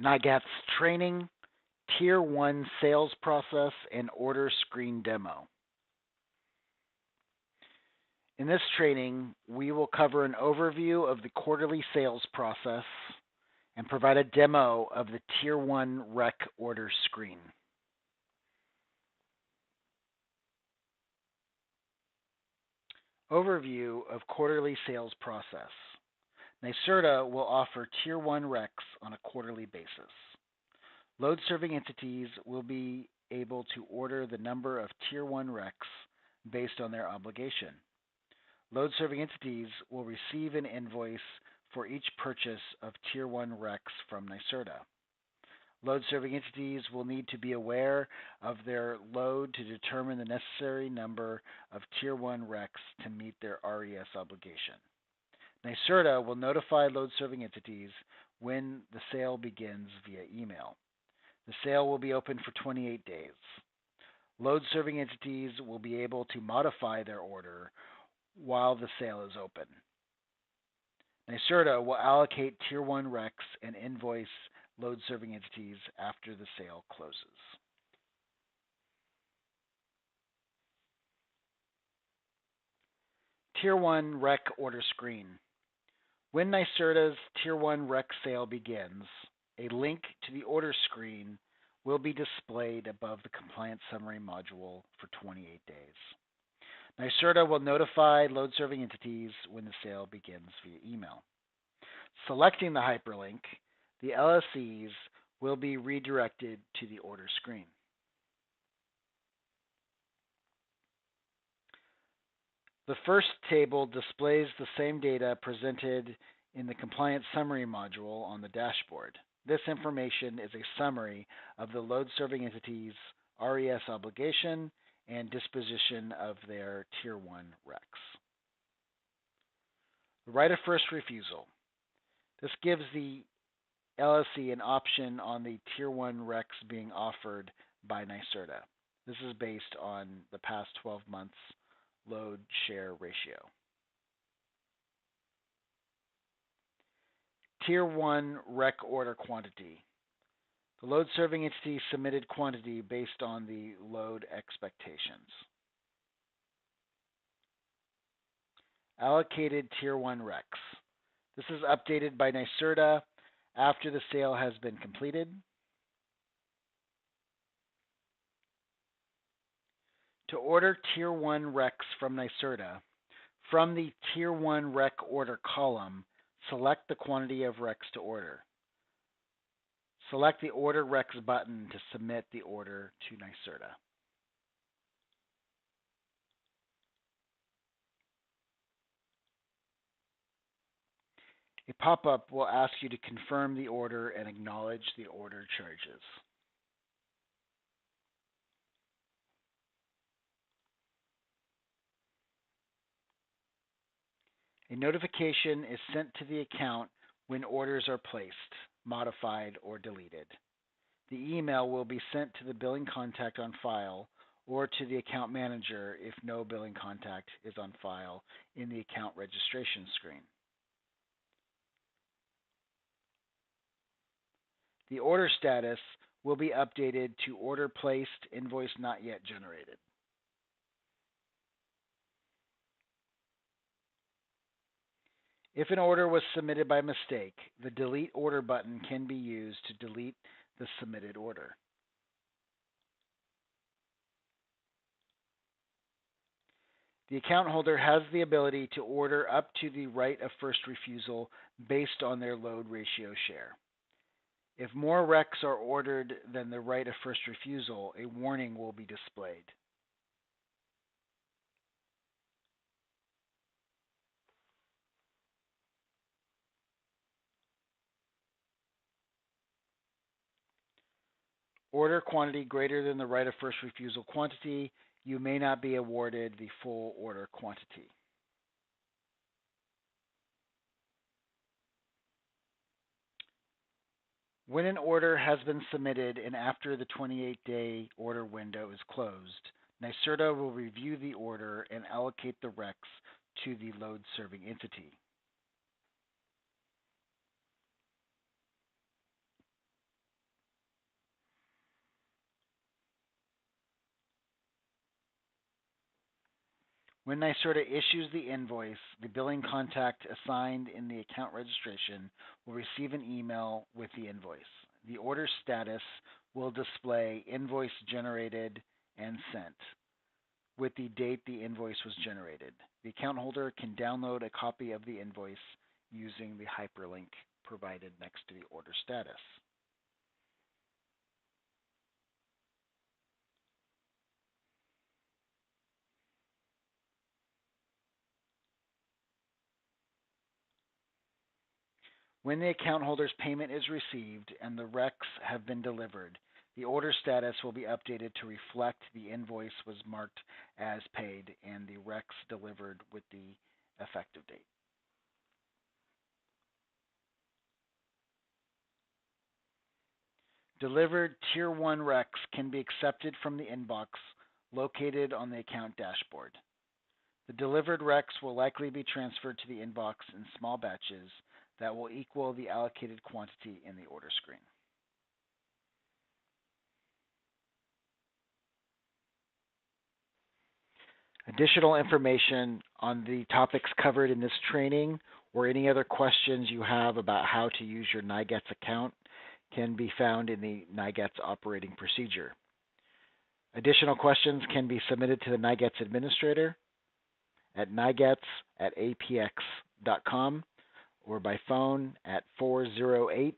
NYGATs training, Tier 1 sales process, and order screen demo. In this training, we will cover an overview of the quarterly sales process and provide a demo of the Tier 1 rec order screen. Overview of quarterly sales process. NYSERDA will offer Tier 1 recs on a quarterly basis. Load-serving entities will be able to order the number of Tier 1 recs based on their obligation. Load-serving entities will receive an invoice for each purchase of Tier 1 recs from NYSERDA. Load-serving entities will need to be aware of their load to determine the necessary number of Tier 1 recs to meet their RES obligation. NYSERDA will notify load-serving entities when the sale begins via email. The sale will be open for 28 days. Load-serving entities will be able to modify their order while the sale is open. NYSERDA will allocate Tier 1 recs and invoice load-serving entities after the sale closes. Tier 1 rec order screen. When NYSERDA's Tier 1 rec sale begins, a link to the order screen will be displayed above the compliance summary module for 28 days. NYSERDA will notify load-serving entities when the sale begins via email. Selecting the hyperlink, the LSEs will be redirected to the order screen. The first table displays the same data presented in the compliance summary module on the dashboard. This information is a summary of the load-serving entity's RES obligation and disposition of their Tier 1 recs. The right of first refusal. This gives the LSE an option on the Tier 1 recs being offered by NYSERDA. This is based on the past 12 months load share ratio. Tier 1 rec order quantity. The load-serving entity submitted quantity based on the load expectations. Allocated Tier 1 recs. This is updated by NYSERDA after the sale has been completed. To order Tier 1 recs from NYSERDA, from the Tier 1 rec order column, select the quantity of recs to order. Select the Order Recs button to submit the order to NYSERDA. A pop-up will ask you to confirm the order and acknowledge the order charges. A notification is sent to the account when orders are placed, modified, or deleted. The email will be sent to the billing contact on file or to the account manager if no billing contact is on file in the account registration screen. The order status will be updated to order placed, invoice not yet generated. If an order was submitted by mistake, the Delete Order button can be used to delete the submitted order. The account holder has the ability to order up to the right of first refusal based on their load ratio share. If more recs are ordered than the right of first refusal, a warning will be displayed. Order quantity greater than the right of first refusal quantity, you may not be awarded the full order quantity. When an order has been submitted and after the 28-day order window is closed, NYSERDA will review the order and allocate the recs to the load-serving entity. When NYSERDA issues the invoice, the billing contact assigned in the account registration will receive an email with the invoice. The order status will display invoice generated and sent with the date the invoice was generated. The account holder can download a copy of the invoice using the hyperlink provided next to the order status. When the account holder's payment is received and the recs have been delivered, the order status will be updated to reflect the invoice was marked as paid and the recs delivered with the effective date. Delivered Tier 1 recs can be accepted from the inbox located on the account dashboard. The delivered recs will likely be transferred to the inbox in small batches that will equal the allocated quantity in the order screen. Additional information on the topics covered in this training or any other questions you have about how to use your NYGATs account can be found in the NYGATs operating procedure. Additional questions can be submitted to the NYGATs administrator at nygats@apx.com or by phone at 408-643-0167.